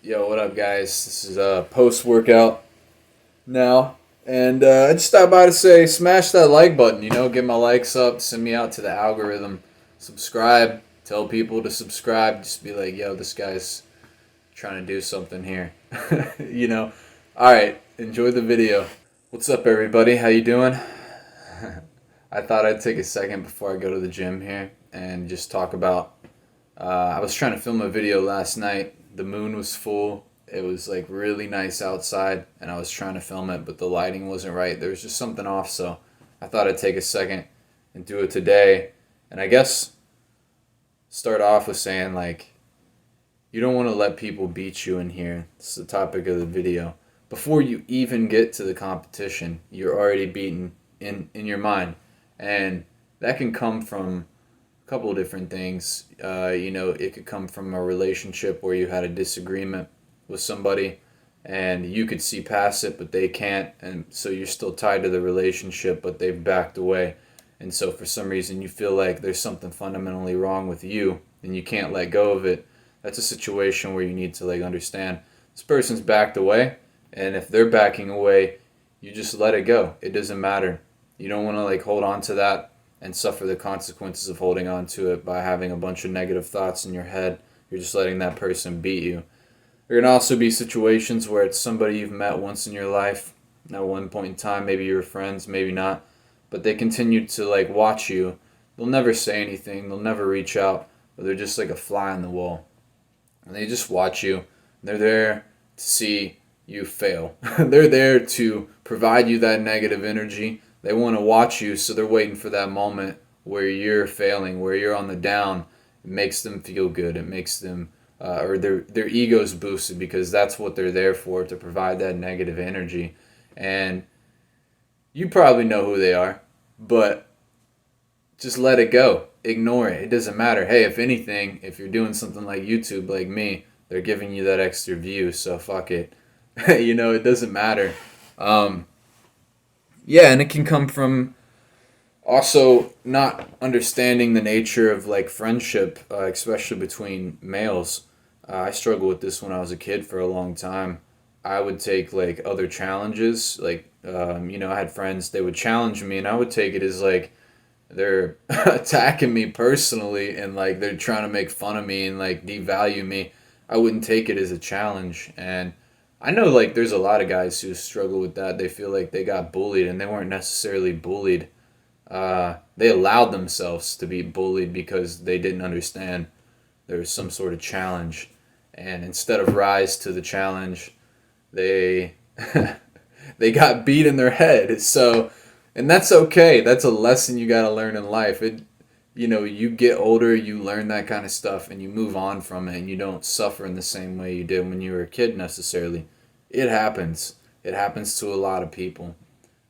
Yo, what up, guys? This is post workout now, and I just stopped by to say, smash that like button. Get my likes up, send me out to the algorithm, subscribe, tell people to subscribe. Just be like, yo, this guy's trying to do something here. you know. All right, enjoy the video. What's up, everybody? How you doing? I thought I'd take a second before I go to the gym here and just talk about. I was trying to film a video last night. The moon was full. It was like really nice outside, and I was trying to film it, but the lighting wasn't right. There was just something off, so I thought I'd take a second and do it today. And I guess start off with saying, like, you don't want to let people beat you in here. It's the topic of the video. Before you even get to the competition, you're already beaten in your mind. And that can come from a couple of different things. It could come from a relationship where you had a disagreement with somebody and you could see past it, but they can't. And so you're still tied to the relationship, but they've backed away. And so for some reason you feel like there's something fundamentally wrong with you and you can't let go of it. That's a situation where you need to like understand this person's backed away, and if they're backing away, you just let it go. It doesn't matter. You don't want to like hold on to that and suffer the consequences of holding on to it by having a bunch of negative thoughts in your head. You're just letting that person beat you. There can also be situations where it's somebody you've met once in your life at one point in time. Maybe you were friends, maybe not, but they continue to like watch you. They'll never say anything. They'll never reach out, but they're just like a fly on the wall. And they just watch you. They're there to see you fail. They're there to provide you that negative energy. They want to watch you, so they're waiting for that moment where you're failing, where you're on the down. It makes them feel good. It makes them, or their egos boosted, because that's what they're there for, to provide that negative energy. And you probably know who they are, but just let it go. Ignore it. It doesn't matter. Hey, if anything, if you're doing something like YouTube like me, they're giving you that extra view, so fuck it. It doesn't matter. Um, yeah, and it can come from also not understanding the nature of like friendship, especially between males. I struggled with this when I was a kid for a long time. I would take like other challenges, like I had friends. They would challenge me, and I would take it as like they're attacking me personally, and like they're trying to make fun of me and like devalue me. I wouldn't take it as a challenge. And I know like there's a lot of guys who struggle with that. They feel like they got bullied, and they weren't necessarily bullied. They allowed themselves to be bullied because they didn't understand there was some sort of challenge, and instead of rise to the challenge, they they got beat in their head. So, and that's okay. That's a lesson you got to learn in life. You get older, you learn that kind of stuff, and you move on from it, and you don't suffer in the same way you did when you were a kid necessarily. It happens. It happens to a lot of people.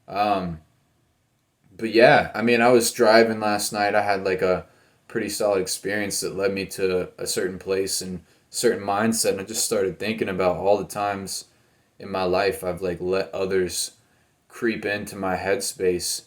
Um, but yeah, I mean, I was driving last night. I had like a pretty solid experience that led me to a certain place and certain mindset, and I just started thinking about all the times in my life I've like let others creep into my headspace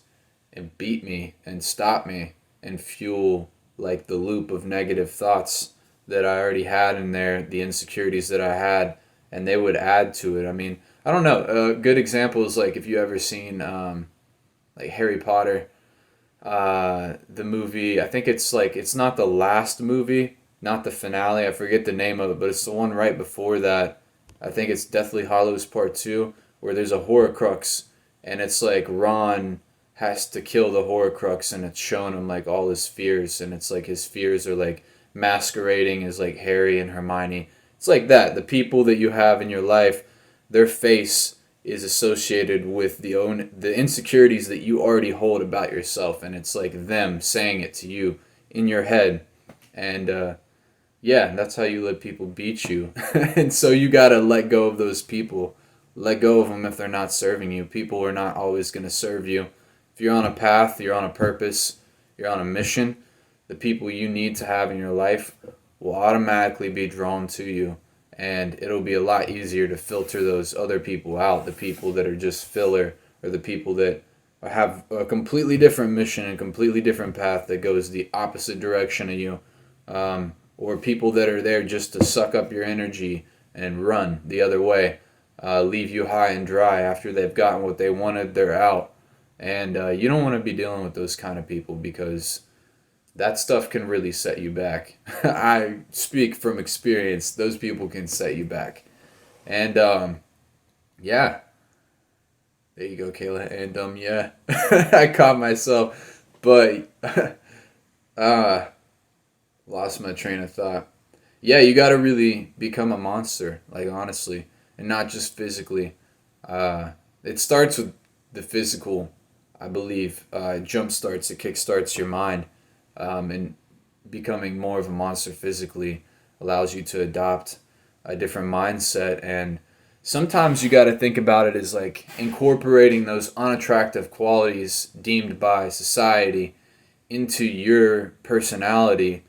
and beat me and stop me and fuel like the loop of negative thoughts that I already had in there, the insecurities that I had, and they would add to it. I mean, I don't know. A good example is like if you ever seen like Harry Potter, the movie. I think it's like it's not the last movie, not the finale. I forget the name of it, but it's the one right before that. I think it's Deathly Hallows Part Two, where there's a Horcrux, and it's like Ron has to kill the Horcrux, and it's showing him like all his fears, and it's like his fears are like masquerading as like Harry and Hermione. It's like that. The people that you have in your life, their face is associated with the insecurities that you already hold about yourself, and it's like them saying it to you in your head. And yeah, that's how you let people beat you. And so you got to let go of those people. Let go of them if they're not serving you. People are not always going to serve you. If you're on a path, you're on a purpose, you're on a mission, the people you need to have in your life will automatically be drawn to you. And it'll be a lot easier to filter those other people out, the people that are just filler, or the people that have a completely different mission and completely different path that goes the opposite direction of you, or people that are there just to suck up your energy and run the other way, leave you high and dry after they've gotten what they wanted, they're out. And you don't want to be dealing with those kind of people because that stuff can really set you back. I speak from experience. Those people can set you back. And yeah, there you go, Kayla. And yeah, I caught myself, but lost my train of thought. Yeah, you got to really become a monster, like honestly, and not just physically. It starts with the physical, I believe. Jump starts, it kick starts your mind, and becoming more of a monster physically allows you to adopt a different mindset. And sometimes you got to think about it as like incorporating those unattractive qualities deemed by society into your personality,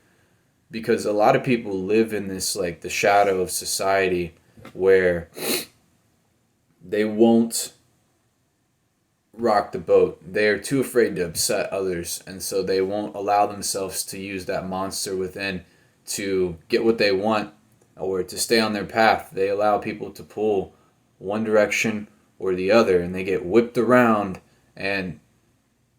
because a lot of people live in this like the shadow of society where they won't rock the boat. They are too afraid to upset others, and so they won't allow themselves to use that monster within to get what they want or to stay on their path. They allow people to pull one direction or the other, and they get whipped around, and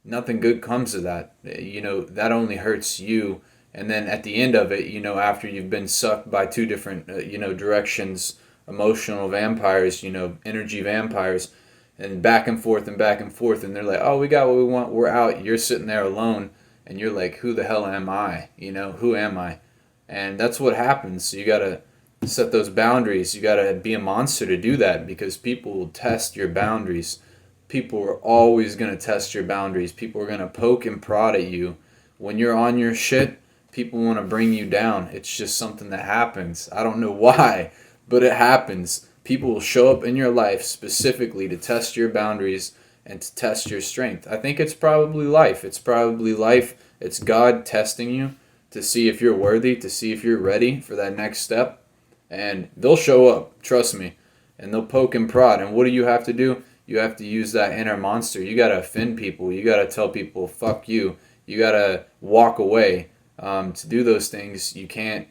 nothing good comes of that. That only hurts you. And then at the end of it, after you've been sucked by two different, directions, emotional vampires, energy vampires, and back and forth and back and forth, and they're like, oh, we got what we want, we're out. You're sitting there alone, and you're like, who the hell am I? Who am I? And that's what happens. So you got to set those boundaries. You got to be a monster to do that, because people will test your boundaries. People are always going to test your boundaries. People are going to poke and prod at you. When you're on your shit, people want to bring you down. It's just something that happens. I don't know why, but it happens. People will show up in your life specifically to test your boundaries and to test your strength. I think it's probably life. It's probably life. It's God testing you to see if you're worthy, to see if you're ready for that next step. And they'll show up, trust me, and they'll poke and prod. And what do you have to do? You have to use that inner monster. You got to offend people. You got to tell people, fuck you. You got to walk away. To do those things, you can't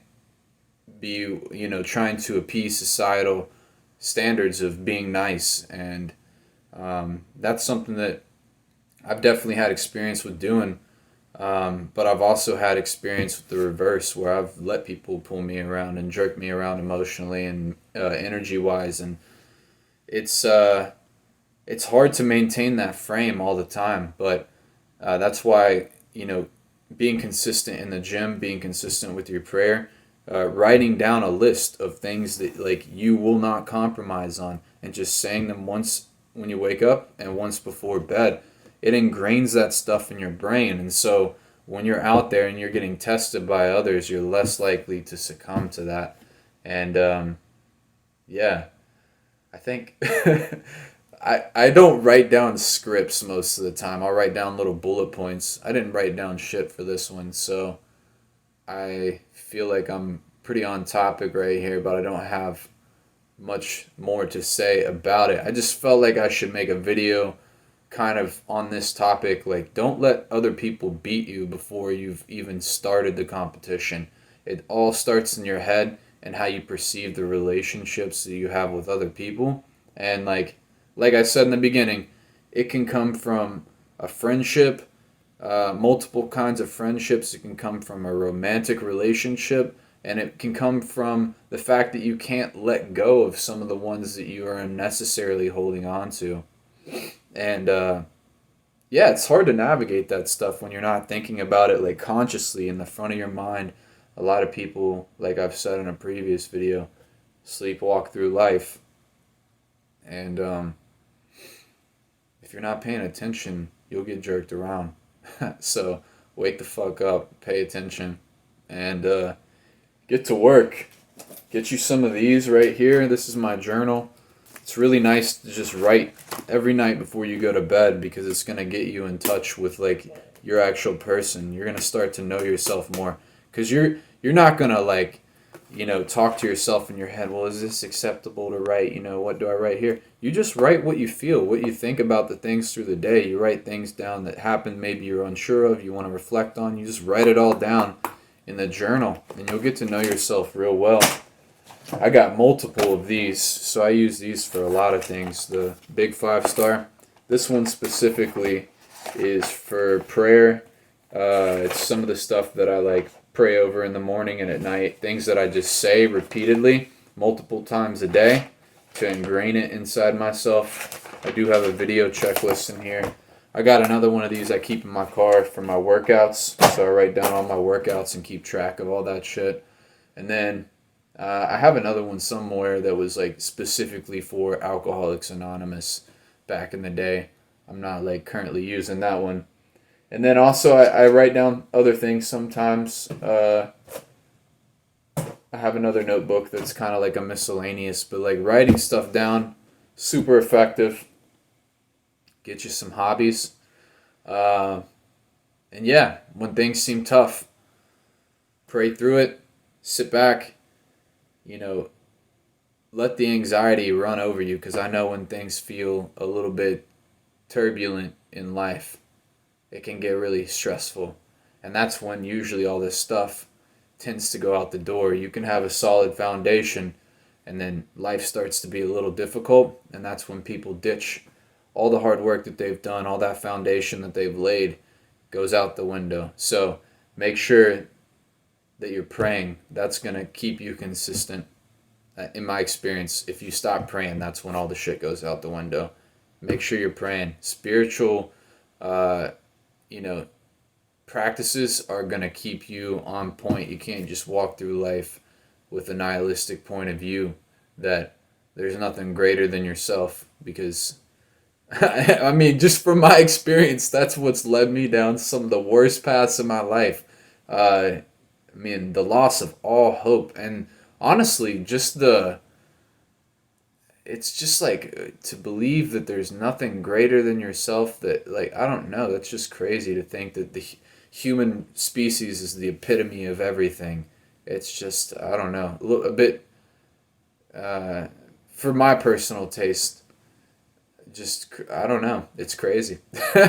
be, trying to appease societal standards of being nice. And that's something that I've definitely had experience with doing. But I've also had experience with the reverse, where I've let people pull me around and jerk me around emotionally and energy-wise. And it's hard to maintain that frame all the time. But that's why, being consistent in the gym, being consistent with your prayer, writing down a list of things that like you will not compromise on, and just saying them once when you wake up and once before bed, it ingrains that stuff in your brain. And so when you're out there and you're getting tested by others, you're less likely to succumb to that. And yeah, I think I don't write down scripts most of the time. I'll write down little bullet points. I didn't write down shit for this one, so I feel like I'm pretty on topic right here, but I don't have much more to say about it. I just felt like I should make a video kind of on this topic. Like, don't let other people beat you before you've even started the competition. It all starts in your head and how you perceive the relationships that you have with other people. And like I said in the beginning, it can come from a friendship, multiple kinds of friendships. It can come from a romantic relationship, and it can come from the fact that you can't let go of some of the ones that you are unnecessarily holding on to. And yeah, it's hard to navigate that stuff when you're not thinking about it like consciously in the front of your mind. A lot of people, like I've said in a previous video, sleepwalk through life. And if you're not paying attention, you'll get jerked around. So wake the fuck up, pay attention, and get to work. Get you some of these right here. This is my journal. It's really nice to just write every night before you go to bed, because it's going to get you in touch with like your actual person. You're going to start to know yourself more, because you're not going to like, talk to yourself in your head, well, is this acceptable to write? What do I write here? You just write what you feel, what you think about the things through the day. You write things down that happened, maybe you're unsure of, you want to reflect on. You just write it all down in the journal, and you'll get to know yourself real well. I got multiple of these, so I use these for a lot of things. The big 5-star. This one specifically is for prayer. It's some of the stuff that I like pray over in the morning and at night. Things that I just say repeatedly, multiple times a day, to ingrain it inside myself. I do have a video checklist in here. I got another one of these I keep in my car for my workouts. So I write down all my workouts and keep track of all that shit. And then I have another one somewhere that was like specifically for Alcoholics Anonymous back in the day. I'm not like currently using that one. And then also I write down other things sometimes. I have another notebook that's kind of like a miscellaneous, but like writing stuff down, super effective. Get you some hobbies. And yeah, when things seem tough, pray through it, sit back, let the anxiety run over you, because I know when things feel a little bit turbulent in life, it can get really stressful. And that's when usually all this stuff tends to go out the door. You can have a solid foundation, and then life starts to be a little difficult, and that's when people ditch all the hard work that they've done, all that foundation that they've laid goes out the window. So make sure that you're praying. That's going to keep you consistent. In my experience, if you stop praying, that's when all the shit goes out the window. Make sure you're praying. Spiritual, practices are going to keep you on point. You can't just walk through life with a nihilistic point of view that there's nothing greater than yourself, because I mean, just from my experience, that's what's led me down some of the worst paths in my life. The loss of all hope, and honestly, it's just like to believe that there's nothing greater than yourself. That, like, I don't know, that's just crazy to think that the human species is the epitome of everything. It's just, I don't know, a bit, for my personal taste, just, I don't know, it's crazy.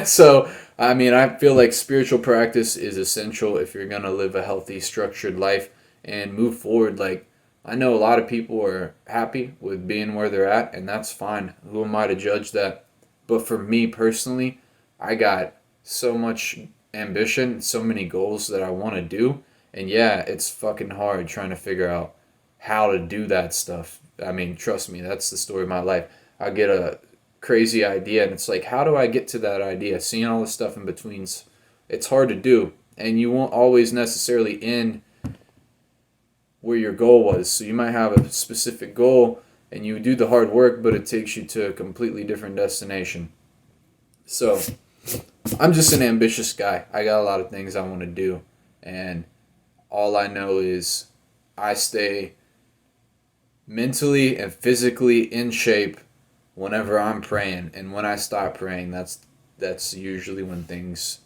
So I feel like spiritual practice is essential if you're going to live a healthy, structured life and move forward. Like, I know a lot of people are happy with being where they're at, and that's fine. Who am I to judge that? But for me personally, I got so much ambition, so many goals that I want to do, and yeah, it's fucking hard trying to figure out how to do that stuff. I mean, trust me, that's the story of my life. I get a crazy idea, and it's like, how do I get to that idea? Seeing all the stuff in between, it's hard to do, and you won't always necessarily end where your goal was. So you might have a specific goal and you do the hard work, but it takes you to a completely different destination. So I'm just an ambitious guy. I got a lot of things I want to do, and all I know is I stay mentally and physically in shape whenever I'm praying, and when I stop praying, that's usually when things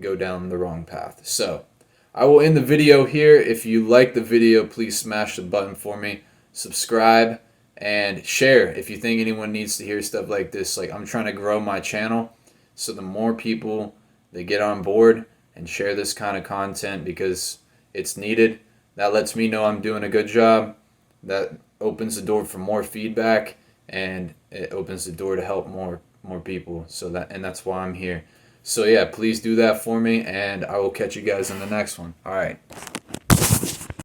go down the wrong path. So I will end the video here. If you like the video, please smash the button for me, subscribe, and share if you think anyone needs to hear stuff like this. Like, I'm trying to grow my channel, so the more people that get on board and share this kind of content, because it's needed, that lets me know I'm doing a good job. That opens the door for more feedback, and it opens the door to help more people. And that's why I'm here. So yeah, please do that for me, and I will catch you guys in the next one. All right.